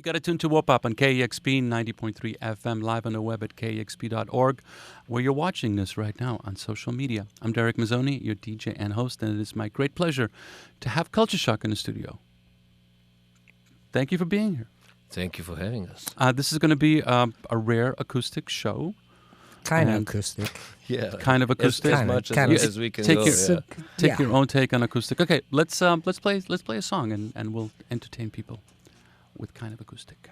You got to tune to Whoop Up on KEXP 90.3 FM, live on the web at KEXP.org, where you're watching this right now on social media. I'm Darek Mazzone, your DJ and host, and it is my great pleasure to have Culture Shock in the studio. Thank you for being here. Thank you for having us. This is going to be a rare acoustic show. Kind of acoustic. Yeah. Kind of acoustic. As much as we can go. Take your own take on acoustic. Okay, let's play a song and we'll entertain people with kind of acoustic.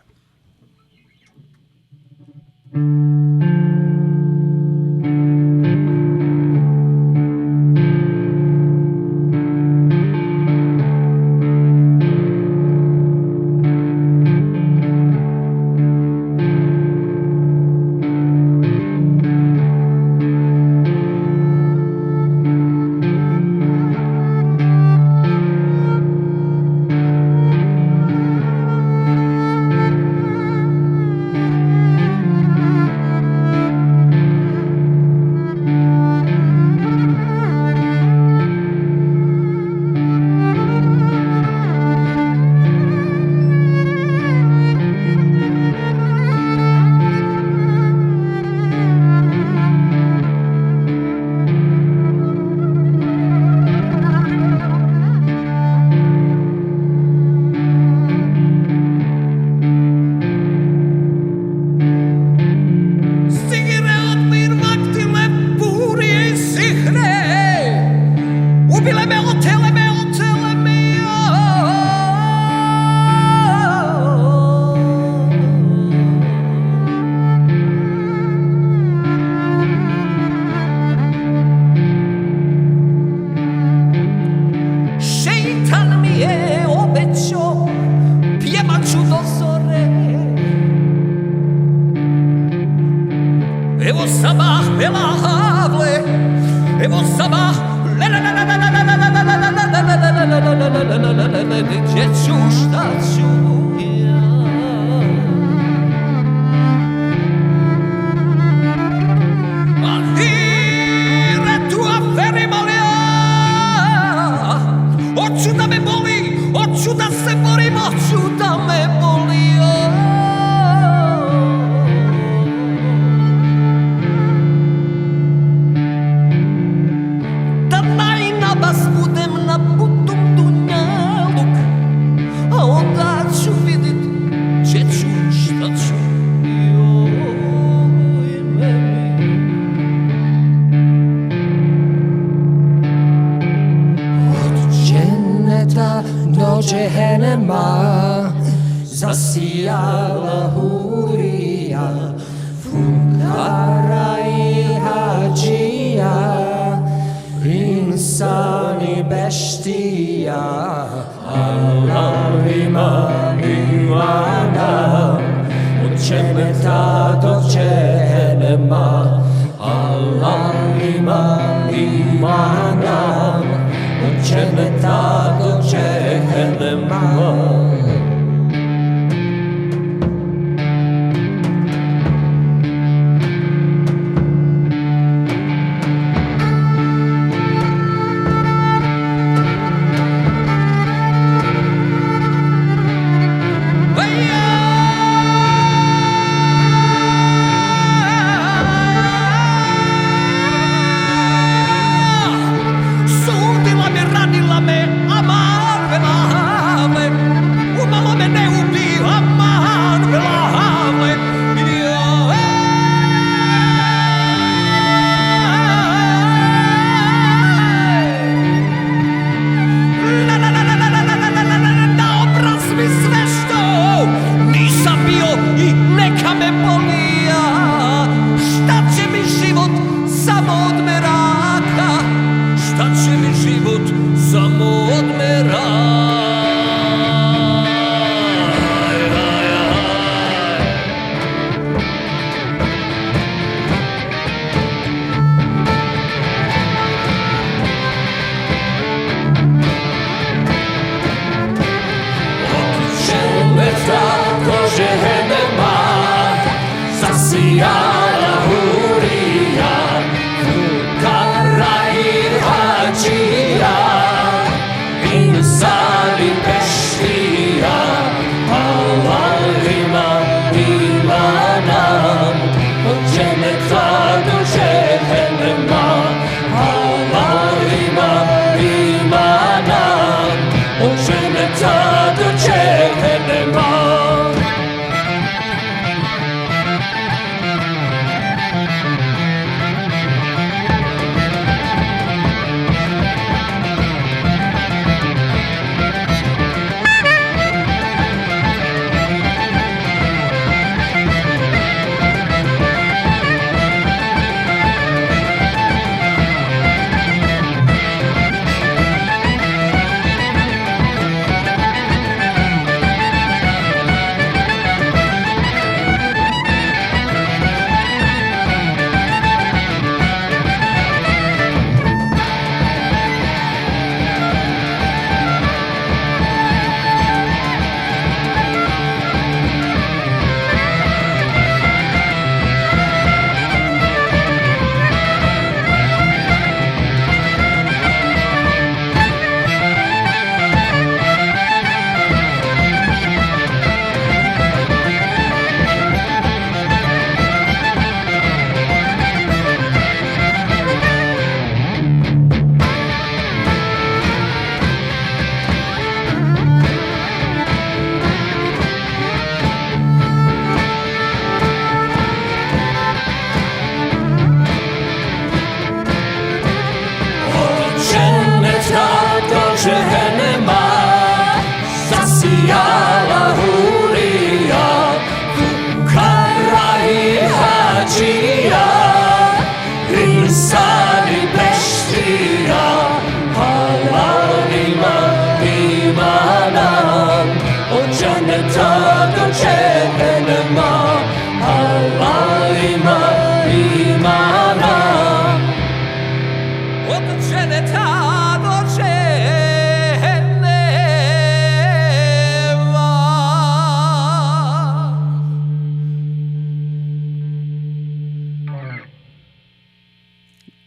Radilla me amar,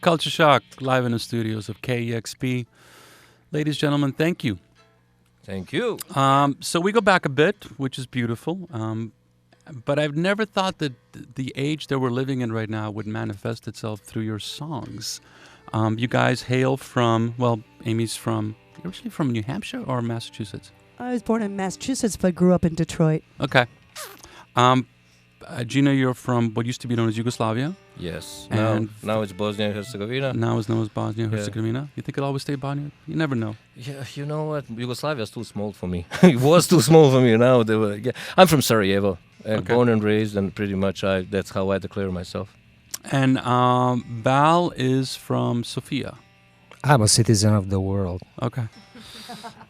Culture Shock, live in the studios of KEXP. Ladies, gentlemen, thank you. Thank you. So we go back a bit, which is beautiful. But I've never thought that the age that we're living in right now would manifest itself through your songs. You guys hail from, well, Amy's from, you're originally from New Hampshire or Massachusetts? I was born in Massachusetts, but grew up in Detroit. Okay. Gina, you're from what used to be known as Yugoslavia. Yes. And now it's Bosnia and Herzegovina. Now it's known as Bosnia and Herzegovina. You think it'll always stay Bosnia? You never know. Yeah, you know what? Yugoslavia is too small for me. It was too small for me. Now they were. Yeah. I'm from Sarajevo, born and raised, and pretty much that's how I declare myself. And Val is from Sofia. I'm a citizen of the world. Okay.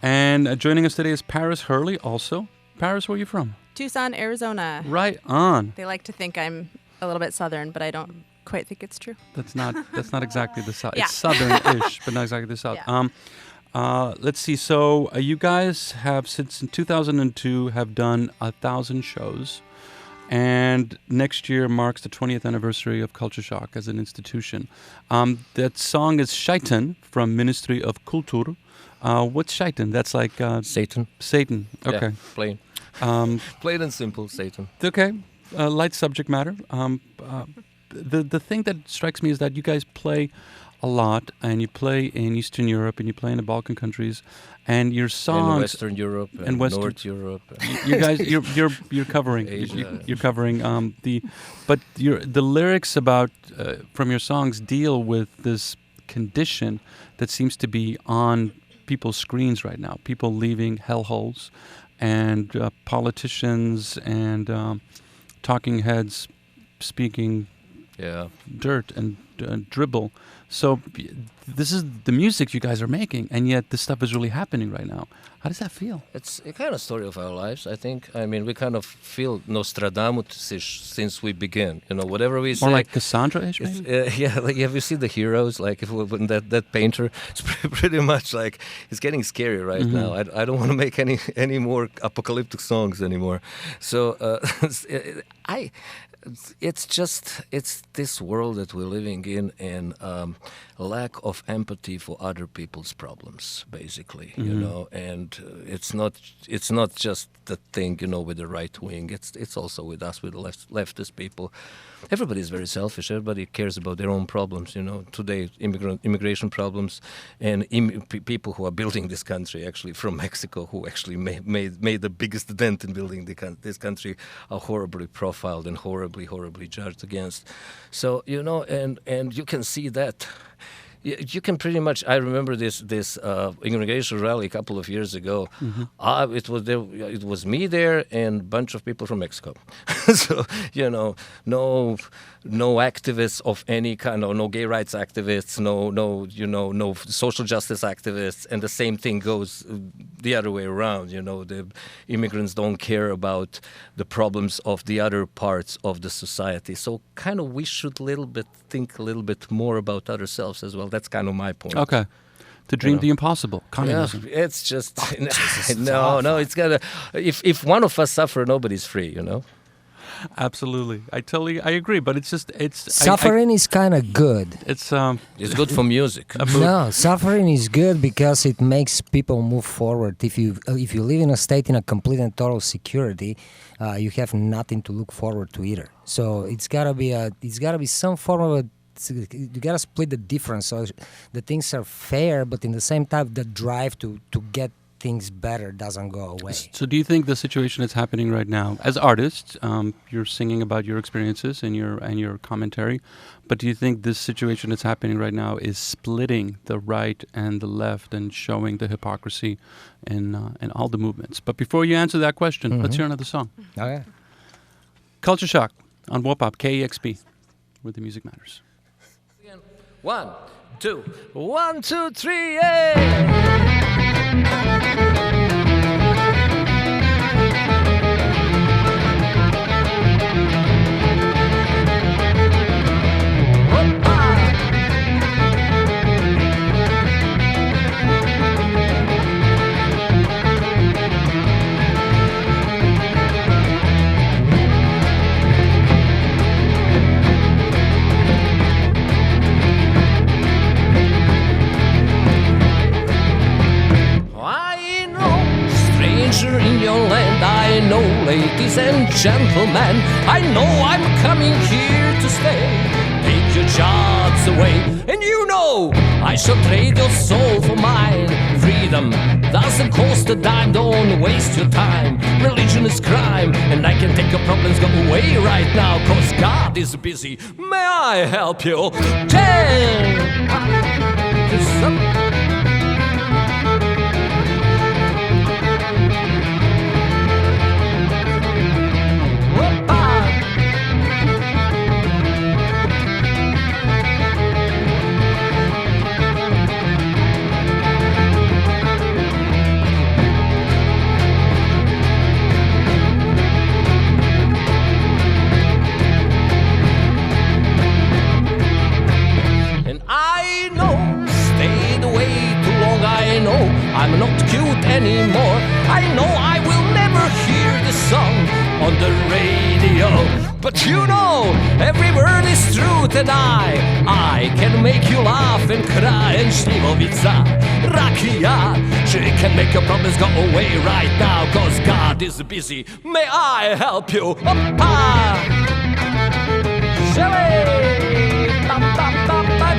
And joining us today is Paris Hurley also. Paris, where are you from? Tucson, Arizona. Right on. They like to think I'm a little bit southern, but I don't quite think it's true. That's not exactly the South. Yeah. It's southern-ish, but not exactly the South. Yeah. Let's see. So you guys have, since 2002, have done 1,000 shows. And next year marks the 20th anniversary of Culture Shock as an institution. That song is Sheitan from Ministry of Kultur. What's Sheitan? That's like... Satan. Satan. Okay. Yeah, plain. Plain and simple, Satan. Okay. Light subject matter. The thing that strikes me is that you guys play a lot, and you play in Eastern Europe, and you play in the Balkan countries, and your songs... In Western Europe and North Europe. You guys, you're covering... Asia. You're covering the lyrics about from your songs deal with this condition that seems to be on people's screens right now. People leaving hellholes, and politicians and talking heads speaking dirt and dribble. So this is the music you guys are making, and yet this stuff is really happening right now. How does that feel? It's a kind of story of our lives, I think. I mean, we kind of feel Nostradamus-ish since we began. You know, whatever we say. More like Cassandra-ish, maybe? Like have you seen the heroes? Like when that painter, it's pretty much like it's getting scary right now. I don't want to make any more apocalyptic songs anymore. So it's this world that we're living in, and lack of empathy for other people's problems, basically, you know. And it's not just the thing, you know, with the right wing. It's also with us, with the leftist people. Everybody is very selfish. Everybody cares about their own problems, you know. Today, immigration problems, and people who are building this country, actually from Mexico, who actually made the biggest dent in building this country, are horribly profiled and horribly judged against. So, you know, and you can see that. You can pretty much. I remember this immigration rally a couple of years ago. It was me there and a bunch of people from Mexico. So, you know, no activists of any kind, no gay rights activists, no social justice activists, and the same thing goes the other way around. You know, the immigrants don't care about the problems of the other parts of the society. So, kind of, we should think a little bit more about ourselves as well. That's kind of my point. Okay. To dream the impossible. Communism. Yeah, it's just no. It's gotta. If one of us suffer, nobody's free. You know. Absolutely, I agree. But it's suffering is kind of good. It's good for music. No, suffering is good because it makes people move forward. If you live in a state in a complete and total security, you have nothing to look forward to either. So it's gotta be some form of you gotta split the difference so the things are fair, but in the same time the drive to get things better doesn't go away. So do you think the situation that's happening right now, as artists, you're singing about your experiences and your commentary, but do you think this situation that's happening right now is splitting the right and the left and showing the hypocrisy in all the movements? But before you answer that question, let's hear another song. Oh, yeah. Culture Shock on WOPOP KEXP, where the music matters. 1, 2, 1, 2, 3, yeah! ladies and gentlemen, I know I'm coming here to stay. Take your jobs away, and you know I shall trade your soul for mine. Freedom doesn't cost a dime, don't waste your time. Religion is crime, and I can take your problems go away right now, cause God is busy. May I help you? 10 I'm not cute anymore. I know I will never hear this song on the radio. But you know, every word is truth, and I can make you laugh and cry. And Shlivovica, Rakia, she can make your problems go away right now, cause God is busy. May I help you? Oppa! Shelley! Bam, bam, bam, bam, bam,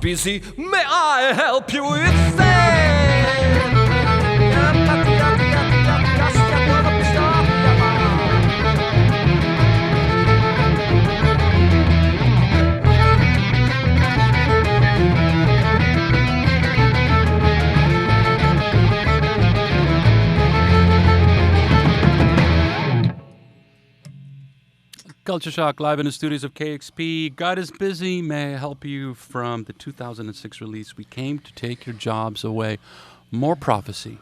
busy. May I help you with Culture Shock live in the studios of KEXP. God is busy. May I help you from the 2006 release. We came to take your jobs away. More prophecy.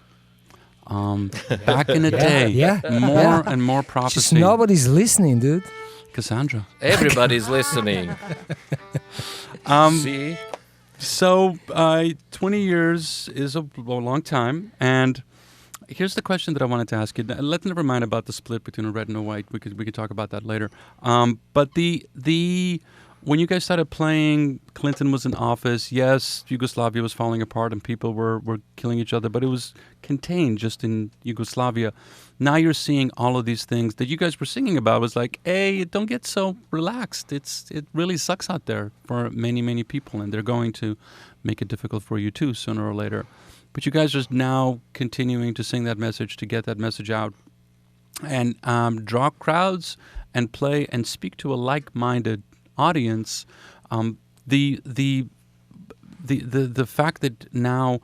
Back in the day, more and more prophecy. Just nobody's listening, dude. Cassandra. Everybody's listening. See? So, 20 years is a long time, and here's the question that I wanted to ask you. Let's never mind about the split between a red and a white. We could talk about that later. But the when you guys started playing, Clinton was in office. Yes, Yugoslavia was falling apart and people were killing each other, but it was contained just in Yugoslavia. Now you're seeing all of these things that you guys were singing about. It was like, hey, don't get so relaxed. It really sucks out there for many, many people, and they're going to make it difficult for you too, sooner or later. But you guys are now continuing to sing that message, to get that message out, and draw crowds and play and speak to a like-minded audience. The fact that now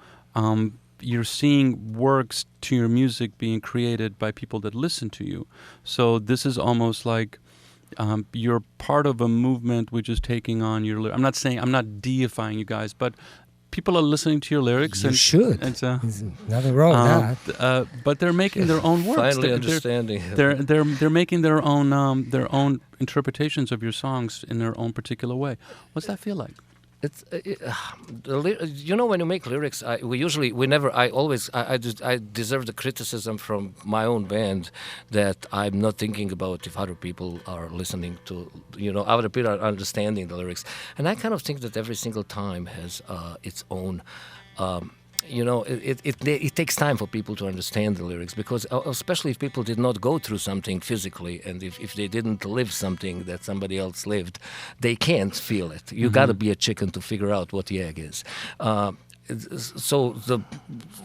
you're seeing works to your music being created by people that listen to you. So this is almost like you're part of a movement which is taking on your. I'm not deifying you guys, but people are listening to your lyrics. You should. There's nothing wrong with that. But they're making their own works. Finally understanding. They're making their own interpretations of your songs in their own particular way. What's that feel like? It's you know, when you make lyrics, I deserve the criticism from my own band that I'm not thinking about if other people are listening to, other people are understanding the lyrics, and I kind of think that every single time has its own. It takes time for people to understand the lyrics, because especially if people did not go through something physically, and if they didn't live something that somebody else lived, they can't feel it. You got to be a chicken to figure out what the egg is. so the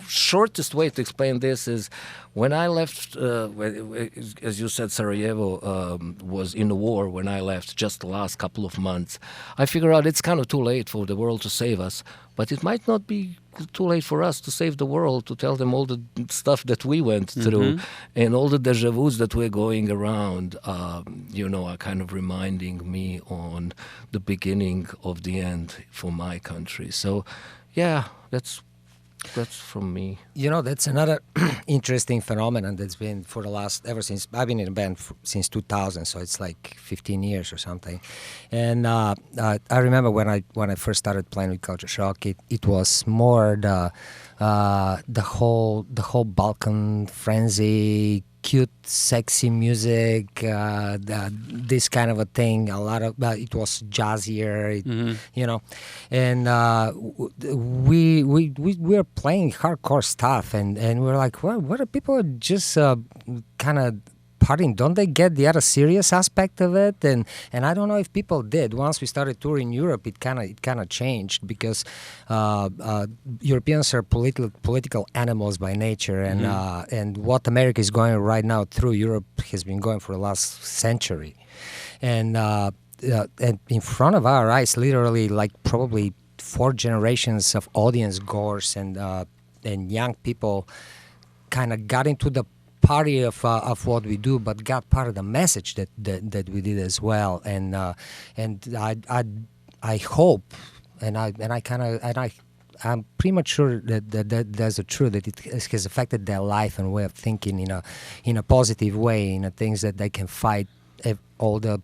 shortest way to explain this is when I left, as you said, Sarajevo was in the war when I left just the last couple of months. I figured out it's kind of too late for the world to save us, but it might not be too late for us to save the world, to tell them all the stuff that we went through and all the deja vus that we're going around, are kind of reminding me on the beginning of the end for my country. So, yeah, that's from me. That's another interesting phenomenon that's been for the last, ever since, I've been in a band since 2000, so it's like 15 years or something. And I remember when I first started playing with Culture Shock, it was more the whole Balkan frenzy, cute, sexy music, this kind of a thing. A lot of it was jazzier, and we were playing hardcore stuff, and we're like, well, what are people just kind of partying? Don't they get the other serious aspect of it? And I don't know if people did. Once we started touring Europe, it kind of changed, because Europeans are political animals by nature, and what America is going right now through Europe has been going for the last century, and in front of our eyes, literally, like probably 4 generations of audience goers and young people kind of got into the party of what we do, but got part of the message that we did as well. And I hope, I'm pretty much sure that that's the truth, that it has affected their life and way of thinking in a positive way, in a things that they can fight all the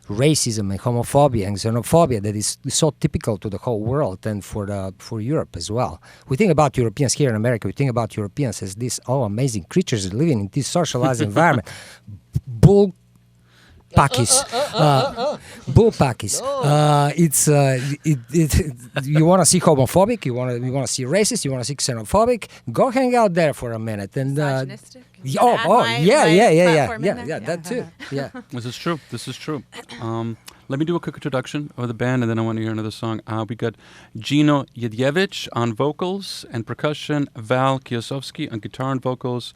racism and homophobia and xenophobia that is so typical to the whole world and for Europe as well. We think about Europeans here in America, we think about Europeans as these amazing creatures living in this socialized environment. Bull Pakis. You want to see homophobic, you want to see racist, you want to see xenophobic, go hang out there for a minute. And misogynistic. Yeah, that too. Yeah. This is true. Let me do a quick introduction of the band, and then I want to hear another song. We got Gino Jedjevich on vocals and percussion, Val Kiosowski on guitar and vocals,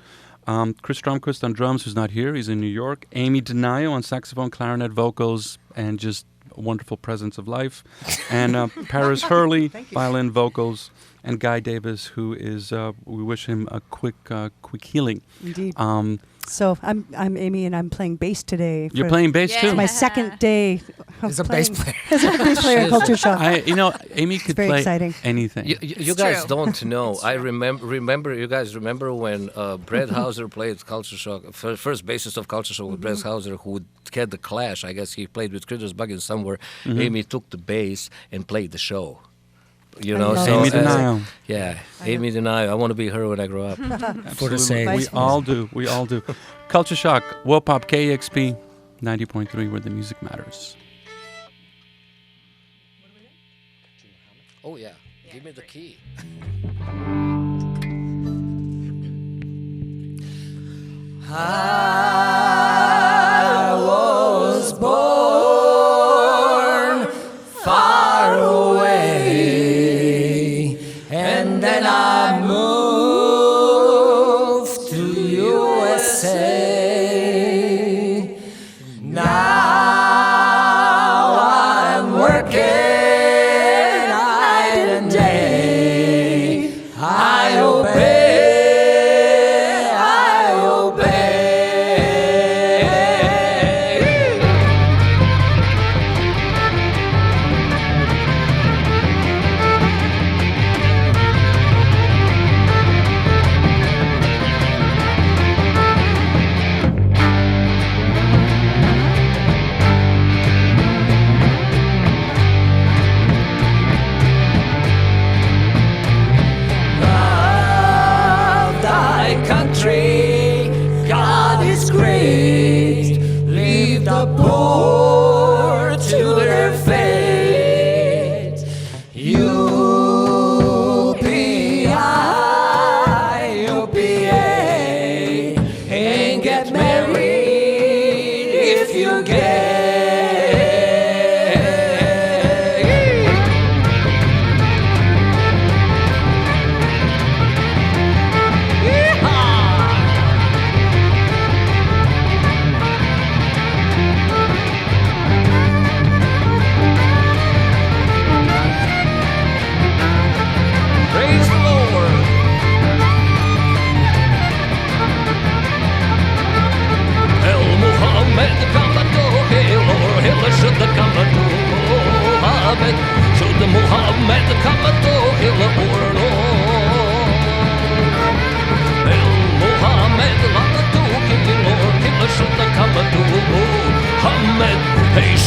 Chris Stromquist on drums, who's not here, he's in New York, Amy Denayo on saxophone, clarinet, vocals, and just a wonderful presence of life, and Paris Hurley, violin, vocals, and Guy Davis, who is, we wish him a quick healing. Indeed. So I'm Amy, and I'm playing bass today. You're playing bass too? It's my second day of As a bass player. As a bass player in Culture Shock. Amy could very play exciting. anything. You guys don't know. I remember. You guys remember when Brad Hauser played Culture Shock, first bassist of Culture Shock with Brad Hauser, who had the Clash. I guess he played with Critters Buggins somewhere. Amy took the bass and played the show. So Amy Denayo. Amy Denayo. I want to be her when I grow up. For the same. We all do. Culture Shock, Wopop, KEXP 90.3, where the music matters. Oh yeah, give me the key. I was born far away, and then I moved to USA. Now I'm working night and day. I obey.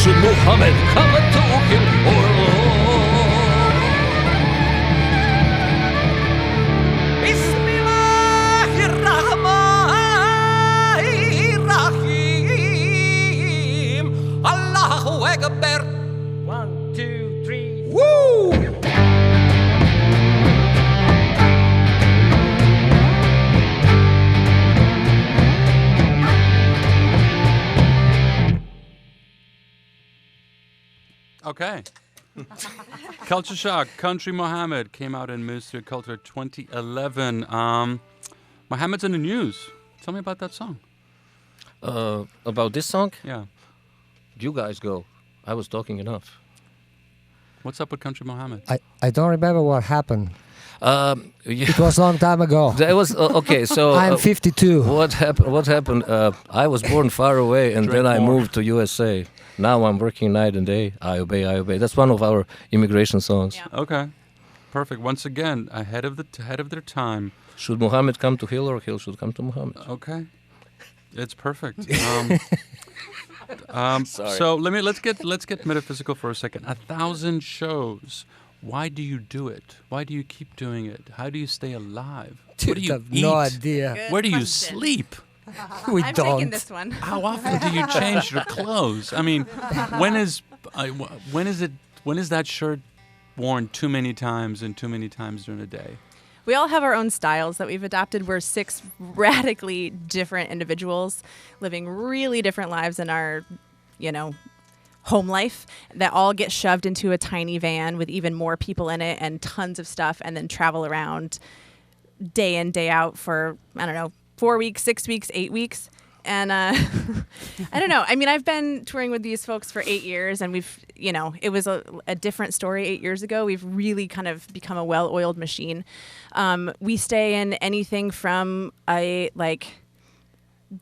Should Mohammed come to him or Bismillahirrahmanirrahim. Allahu Akbar. 1, 2, 3. Woo! Okay. Culture Shock, Country Mohammed came out in Mr. Kultur 2011. Mohammed's in the news. Tell me about that song. About this song? Yeah. You guys go. I was talking enough. What's up with Country Mohammed? I don't remember what happened. Yeah. It was a long time ago. That was okay. So I'm 52. What happened? I was born far away, and then I moved to USA. Now I'm working night and day. I obey, I obey. That's one of our immigration songs. Yeah. Okay. Perfect. Once again, ahead of their time. Should Mohammed come to Hill or Hill should come to Mohammed? Okay. It's perfect. Sorry. So let's get metaphysical for a second. 1,000 shows. Why do you do it? Why do you keep doing it? How do you stay alive? What do you have eat? no idea. Good Where do you question. sleep? We I'm don't. taking this one. How often do you change your clothes? I mean, when is that shirt worn too many times and too many times during a day? We all have our own styles that we've adopted. We're 6 radically different individuals living really different lives in our, home life that all get shoved into a tiny van with even more people in it and tons of stuff and then travel around day in, day out for, 4 weeks, 6 weeks, 8 weeks. And I don't know. I mean, I've been touring with these folks for 8 years, and we've, it was a different story 8 years ago. We've really kind of become a well-oiled machine. We stay in anything from a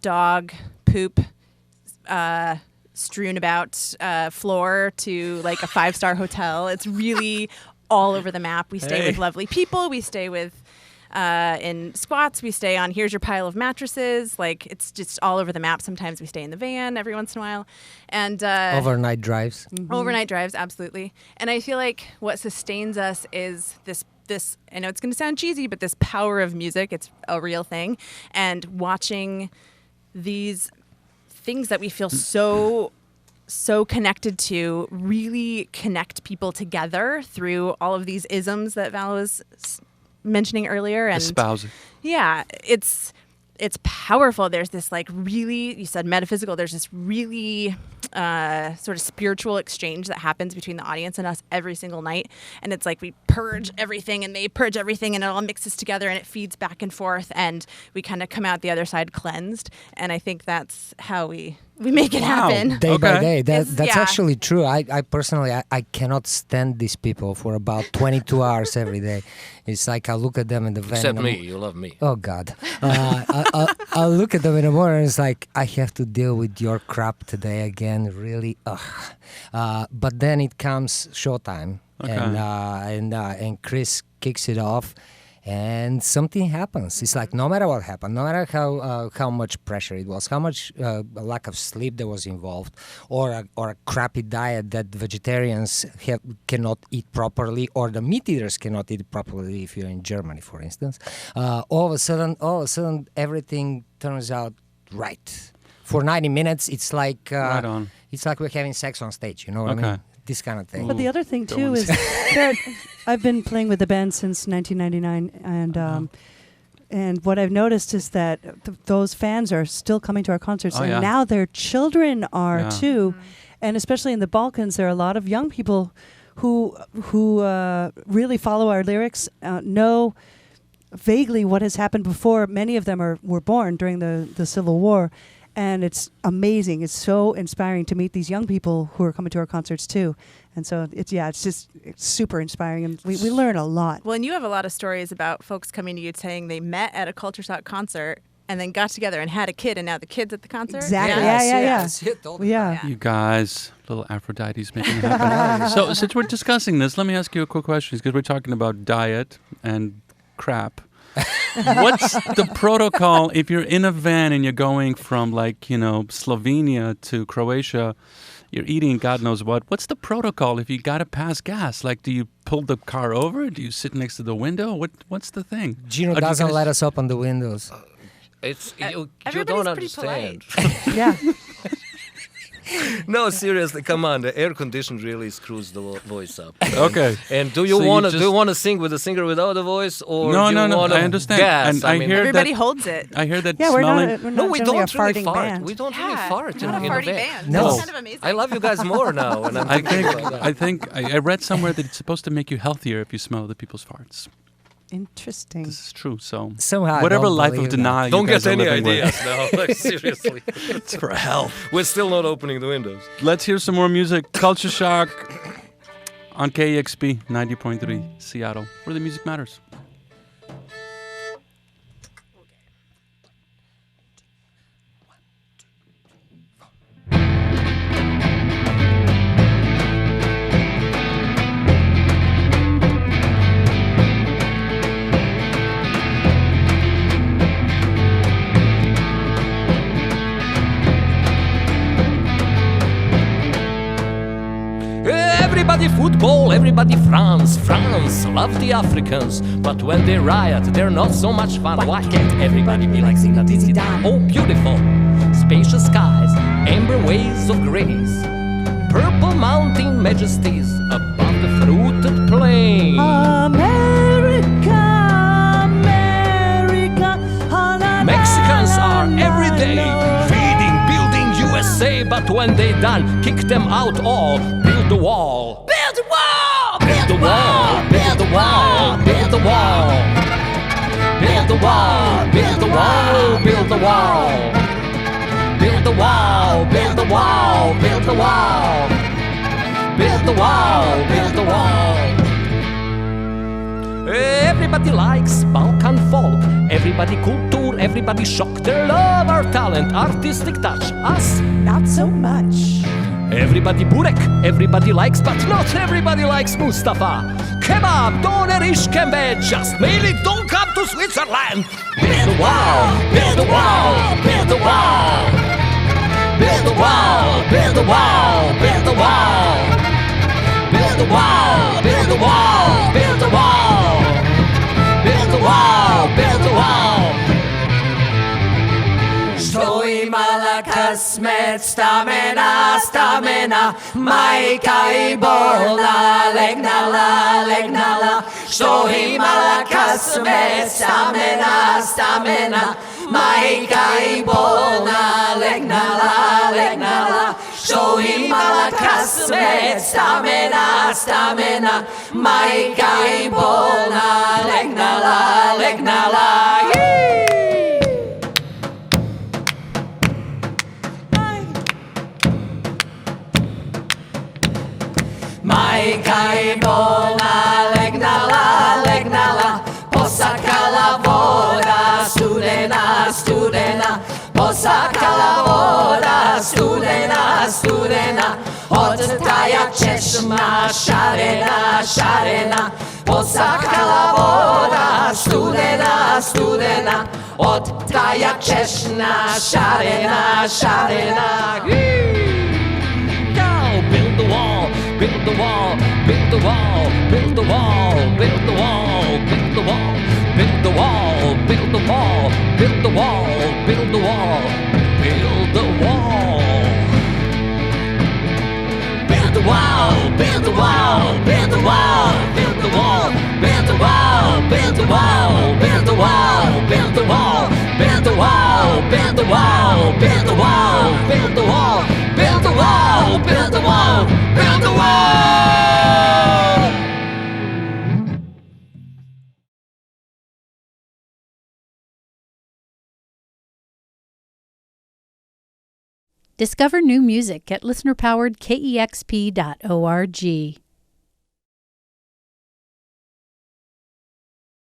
dog poop strewn about floor to like a 5-star hotel. It's really all over the map. We stay with lovely people. We stay with in squats. We stay on here's your pile of mattresses. Like it's just all over the map. Sometimes we stay in the van every once in a while. And Overnight drives. Mm-hmm. Overnight drives, absolutely. And I feel like what sustains us is this I know it's going to sound cheesy, but this power of music. It's a real thing. And watching these things that we feel so connected to really connect people together through all of these isms that Val was mentioning earlier. And Espousing. yeah, it's powerful. There's this really, you said metaphysical, there's this really sort of spiritual exchange that happens between the audience and us every single night. And it's like we purge everything and they purge everything and it all mixes together and it feeds back and forth and we kind of come out the other side cleansed. And I think that's how we make it happen. Day by day. That's yeah. actually true. I personally, I cannot stand these people for about 22 hours every day. It's like I look at them in the van. Except me. You love me. Oh, God. I'll look at them in the morning and it's like, I have to deal with your crap today again. Really. But then it comes showtime. Okay. And Chris kicks it off. And something happens. It's like no matter what happened, no matter how much pressure it was, how much lack of sleep there was involved, or a crappy diet that vegetarians cannot eat properly, or the meat eaters cannot eat properly. If you're in Germany, for instance, all of a sudden, everything turns out right. For 90 minutes, it's like right on. It's like we're having sex on stage. You know what I mean? This kind of thing. But the other thing too is that I've been playing with the band since 1999, and what I've noticed is that those fans are still coming to our concerts, and now their children are too, and especially in the Balkans, there are a lot of young people who really follow our lyrics, know vaguely what has happened before. Many of them were born during the Civil War. And it's amazing. It's so inspiring to meet these young people who are coming to our concerts too. And so it's super inspiring, and we learn a lot. Well, and you have a lot of stories about folks coming to you saying they met at a Culture Shock concert and then got together and had a kid, and now the kid's at the concert. Exactly. Yeah. You guys, little Aphrodite's making it happen. So since we're discussing this, let me ask you a quick question, because we're talking about diet and crap. What's the protocol if you're in a van and you're going from Slovenia to Croatia you're eating God knows what. What's the protocol if you got to pass gas? Like, do you pull the car over? Do you sit next to the window? What's the thing? Gino doesn't let us open the windows. It's you Everybody's don't pretty understand. Yeah. No, seriously, come on. The air condition really screws the voice up. Okay. And do you So want to just- do you want to sing with a singer without a voice, or No, do you no, no, want I understand. Gas? And I hear Everybody that- holds it. I hear that Yeah, we're smelling. not, No, we generally don't a really farting fart. band. We don't really Yeah, fart not a in a farty band. band. No. That's kind of amazing. I love you guys more now, and I'm I thinking think about that. I read somewhere that it's supposed to make you healthier if you smell other people's farts. Interesting. This is true. So Somehow I whatever don't life believe of that. denial Don't you guys get are any living with. ideas now. Like, seriously. It's for health. We're still not opening the windows. Let's hear some more music. Culture Shock on KEXP 90.3 Seattle, where the music matters. Everybody football, everybody France. France love the Africans, but when they riot, they're not so much fun. Why can't everybody be like Zidane? Oh, beautiful, spacious skies, amber waves of grace, purple mountain majesties above the fruited plain. America, America. Mexicans are every day feeding, building USA, but when they done, kick them out all. Build the wall. Build the wall. Build the wall. Build the wall. Build the wall. Build the wall. Build the wall. Build the wall. Build the wall. Build the wall. Build the wall. Build the wall. Build the wall. Everybody likes Balkan folk. Everybody Kultur. Everybody shock. They love our talent, artistic touch. Us, Not so much. everybody burek, everybody likes, but not everybody likes Mustafa. Kebab, doner, ishkembe, just mainly don't come to Switzerland. Build the wall, build the wall, build the wall. Build the wall, build the wall, build the wall. Build the wall, build the wall, build the wall. Build the wall, build the wall. Stoi mala kasmet stamena, stamena, majka I bolna, legnala, legnala. Stoi mala kasmet stamena, stamena, majka I bolna, legnala, legnala. Stoi mala kasmet stamena, stamena, majka I bolna, legnala, legnala. Majka I bolna, legnala, legnala, posakala voda, studena, studena, posakala voda, studena, studena, od taja češma, šarena, šarena, posakala voda, studena, studena, od taja češna, šarena, šarena. Build the wall, build the wall, build the wall, build the wall, build the wall, build the wall, build the wall, build the wall, build the wall, build the wall, build the wall. Build the wall, build the wall, build the wall, build the wall, build the wall, build the wall, build the wall, build the wall, build the wall, build the wall, build the wall, build the wall, build the wall, build the wall, build the wall. Discover new music at listener-powered KEXP.org.